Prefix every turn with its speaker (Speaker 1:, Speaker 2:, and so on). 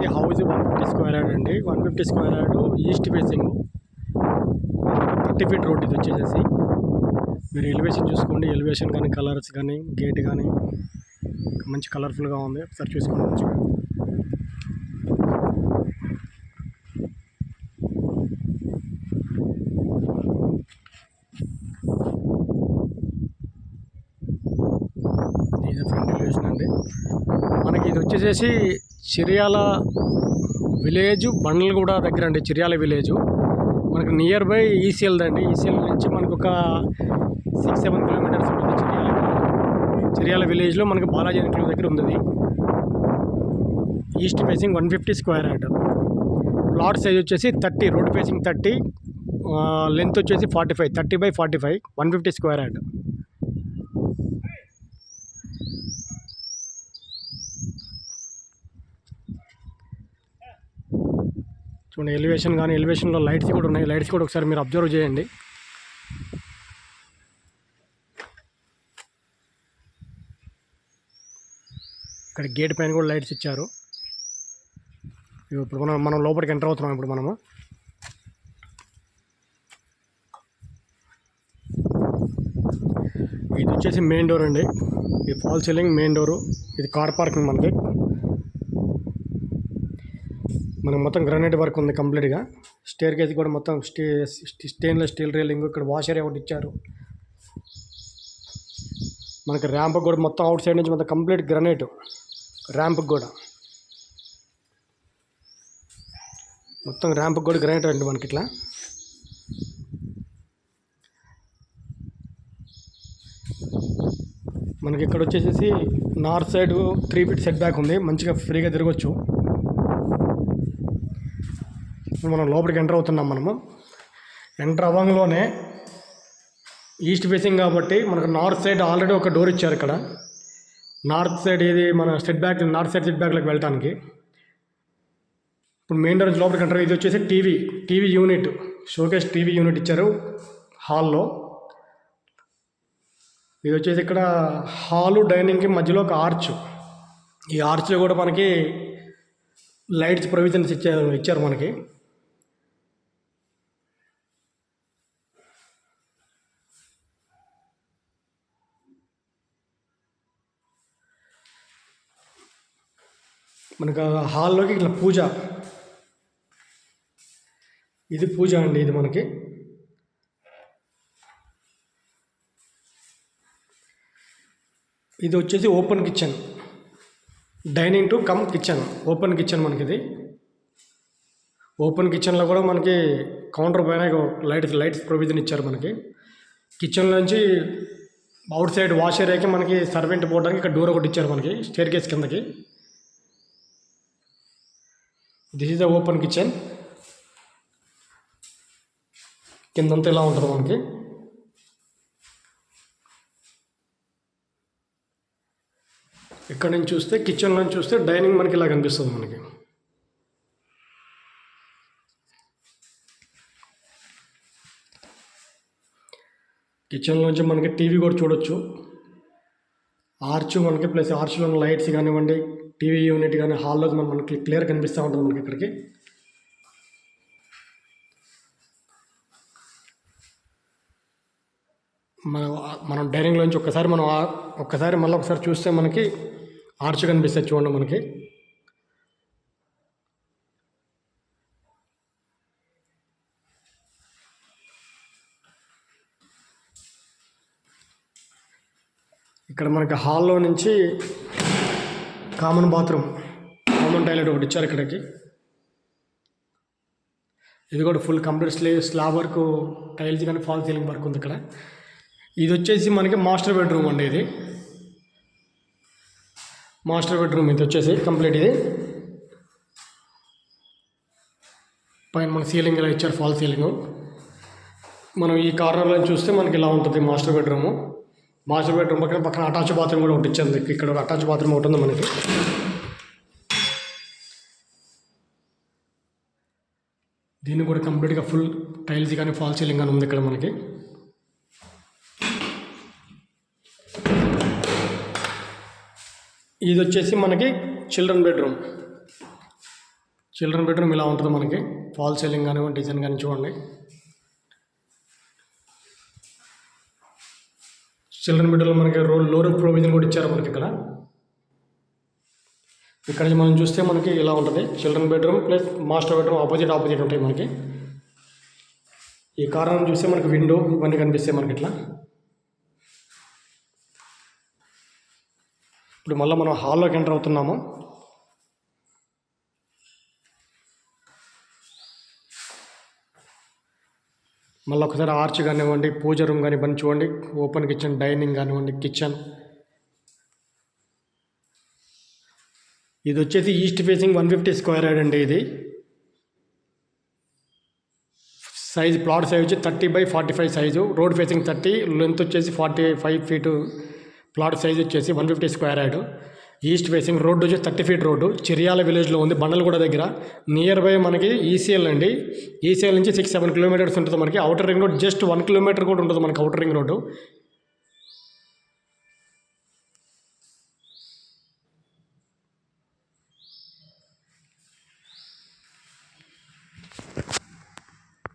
Speaker 1: వచ్చేసి house 150 square yard అండి. 150 square yard east facing 30 feet road. ఇది వచ్చేసి మీరు ఎలివేషన్ చూసుకోండి. ఎలివేషన్ కానీ కలర్స్ కానీ గేట్ కానీ మంచి కలర్ఫుల్గా ఉంది. ఒకసారి చూసుకోండి మంచిగా. ఇది ఫ్రంట్ ఎలివేషన్ అండి. మనకి ఇది వచ్చేసేసి చిర్యాల విలేజ్ బండ్లగూడ దగ్గర అండి. చిర్యాల విలేజ్ మనకు నియర్ బై ఈసీఎల్ దండి. ఈసీఎల్ నుంచి మనకు ఒక 6-7 కిలోమీటర్స్ ఉంటుంది చిర్యాల విలేజ్లో. మనకు బాలాజీ ఎన్క్లేవ్ దగ్గర ఉంది. East facing 150 square yard. Plot size వచ్చేసి 30, రోడ్ ఫేసింగ్ 30, లెంత్ వచ్చేసి 45, 30/45, 150 స్క్వేర్ యార్డ్. చూడండి ఎలివేషన్ కానీ, ఎలివేషన్లో లైట్స్ కూడా ఉన్నాయి. లైట్స్ కూడా ఒకసారి మీరు అబ్జర్వ్ చేయండి. ఇక్కడ గేట్ పైన కూడా లైట్స్ ఇచ్చారు. ఇప్పుడు మనం లోపలికి ఎంటర్ అవుతున్నాం. ఇప్పుడు మనము ఇది వచ్చేసి మెయిన్ డోర్ అండి. ఇది ఫాల్ సీలింగ్ మెయిన్ డోరు. ఇది కార్ పార్కింగ్. మనకు మొత్తం గ్రానైట్ వర్క్ ఉంది కంప్లీట్గా. స్టేర్ కేజ్ కూడా మొత్తం స్టెయిన్లెస్ స్టీల్ రైలింగ్. ఇక్కడ వాషర్ ఒకటి ఇచ్చారు. మనకి ర్యాంప్ కూడా మొత్తం అవుట్ సైడ్ నుంచి మొత్తం కంప్లీట్ గ్రానైట్. ర్యాంప్కి కూడా మొత్తం ర్యాంప్కి కూడా గ్రానైట్ అండి మనకి. ఇట్లా మనకి ఇక్కడ వచ్చేసి north side 3 feet set back ఉంది. మంచిగా ఫ్రీగా తిరగచ్చు. మనం లోపలికి ఎంటర్ అవుతున్నాం. మనము ఎంటర్ అవ్వగానే ఈస్ట్ ఫేసింగ్ కాబట్టి మనకు నార్త్ సైడ్ ఆల్రెడీ ఒక డోర్ ఇచ్చారు. ఇక్కడ నార్త్ సైడ్ ఇది మన నార్త్ సైడ్ సెట్ బ్యాక్లోకి వెళ్ళడానికి. ఇప్పుడు మెయిన్ డోర్ నుంచి లోపలికి ఎంటర్. ఇది వచ్చేసి TV unit, showcase TV unit ఇచ్చారు హాల్లో. ఇది వచ్చేసి ఇక్కడ హాలు డైనింగ్కి మధ్యలో ఒక ఆర్చ్. ఈ ఆర్చ్లో కూడా మనకి లైట్స్ ప్రొవిజన్స్ ఇచ్చారు మనకి. మనకు హాల్లోకి ఇట్లా పూజ, ఇది పూజ అండి. ఇది మనకి ఇది వచ్చేసి open kitchen, dining to come kitchen, open kitchen మనకి. ఇది ఓపెన్ కిచెన్లో కూడా మనకి కౌంటర్ పైన లైట్స్ ప్రొవిజన్ ఇచ్చారు మనకి. కిచెన్ నుంచి అవుట్ సైడ్ వాష్ ఏరియాకి మనకి సర్వెంట్ పోవడానికి ఇక్కడ డోర్ ఒకటి ఇచ్చారు మనకి స్టేర్ కేస్ కిందకి. This is the open kitchen. కిందంతా ఇలా ఉంటుంది మనకి. ఇక్కడ నుంచి చూస్తే, కిచెన్ నుంచి చూస్తే డైనింగ్ మనకి ఇలా కనిపిస్తుంది మనకి. కిచెన్ నుంచి మనకి టీవీ కూడా చూడొచ్చు. ఆర్చ్ మనకి ప్లస్ ఆర్చ్లో ఉన్న లైట్స్ కానివ్వండి, టీవీ యూనిట్ కానీ హాల్లో మనకి క్లియర్ కనిపిస్తూ ఉంటుంది మనకి. ఇక్కడికి మనం డైనింగ్లోంచి ఒక్కసారి మళ్ళీ ఒకసారి చూస్తే మనకి ఆర్చ్ కనిపిస్తుంది చూడండి మనకి. ఇక్కడ మనకి హాల్లో నుంచి కామన్ టాయిలెట్ ఒకటి ఇచ్చారు ఇక్కడికి. ఇది కూడా full complete slab work, tiles కానీ ఫాల్ సీలింగ్ వర్క్ ఉంది ఇక్కడ. ఇది వచ్చేసి మనకి మాస్టర్ బెడ్రూమ్ అండి. ఇది మాస్టర్ బెడ్రూమ్. ఇది వచ్చేసి కంప్లీట్. ఇది పైన మన సీలింగ్ ఇలా ఇచ్చారు, ఫాల్ సీలింగ్. మనం ఈ కార్నర్లో చూస్తే మనకి ఇలా ఉంటుంది మాస్టర్ బెడ్రూమ్. మాస్టర్ బెడ్రూమ్ పక్కన అటాచ్ బాత్రూమ్ కూడా ఒకటి ఇచ్చింది. ఇక్కడ ఒక అటాచ్ బాత్రూమ్ ఒకటి ఉంది మనకి. దీన్ని కూడా కంప్లీట్గా ఫుల్ టైల్స్ కానీ ఫాల్ సీలింగ్ కానీ ఉంది ఇక్కడ మనకి. ఇది వచ్చేసి మనకి చిల్డ్రన్ బెడ్రూమ్. చిల్డ్రన్ బెడ్రూమ్ ఇలా ఉంటుంది మనకి. ఫాల్ సీలింగ్ కానివ్వండి, డిజైన్ కానీ చూడండి. చిల్డ్రన్ బెడ్రూమ్ మనకి లో రూఫ్ ప్రొవిజన్ కూడా ఇచ్చారు మనకి ఇక్కడ. ఇక్కడ నుంచి మనం చూస్తే మనకి ఇలా ఉంటుంది. Children bedroom plus master bedroom opposite ఉంటాయి మనకి. ఈ కార్నర్ చూస్తే మనకి విండో ఇవన్నీ కనిపిస్తాయి మనకి ఇట్లా. ఇప్పుడు మళ్ళీ మనం హాల్లోకి ఎంటర్ అవుతున్నాము. మళ్ళీ ఒకసారి ఆర్చ్ కానివ్వండి, పూజ రూమ్ కానివ్వండి చూడండి. ఓపెన్ కిచెన్, డైనింగ్ కానివ్వండి, కిచెన్. ఇది వచ్చేసి ఈస్ట్ ఫేసింగ్ 150 స్క్వేర్ యార్డ్ అండి. ఇది సైజ్, ప్లాట్ సైజ్ వచ్చి 30/45 సైజు. రోడ్ ఫేసింగ్ 30, లెంత్ వచ్చేసి 45 ఫీటు. ప్లాట్ సైజ్ వచ్చేసి 150 square yard. East facing road వచ్చి 30 ఫీట్ రోడ్డు. చిర్యాల విలేజ్లో ఉంది, బండలగూడ దగ్గర. నియర్ బై మనకి ఈసీఎల్ అండి. ఈసీఎల్ నుంచి 6-7 కిలోమీటర్స్ ఉంటుంది మనకి. Outer ring road just 1 kilometre కూడా ఉంటుంది మనకి అవుటర్ రింగ్ రోడ్డు.